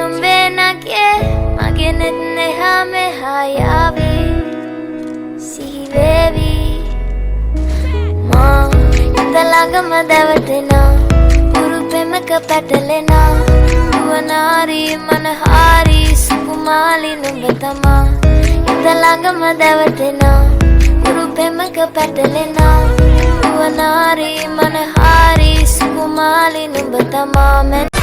නුඹේ නගේ මගේ නෙත් නෙහා මෙහා යාවි සිහිවේවි මා ඉත ළඟම දැවටෙනා පුරු පෙමක පැටලෙනා නුවනාරි මනහාරි සුකුමාලි නුඹ තමා ඉත ළඟම දැවටෙනා පුරු පෙමක පැටලෙනා නුවනාරි මනහාරි සුකුමාලි නුඹ තමා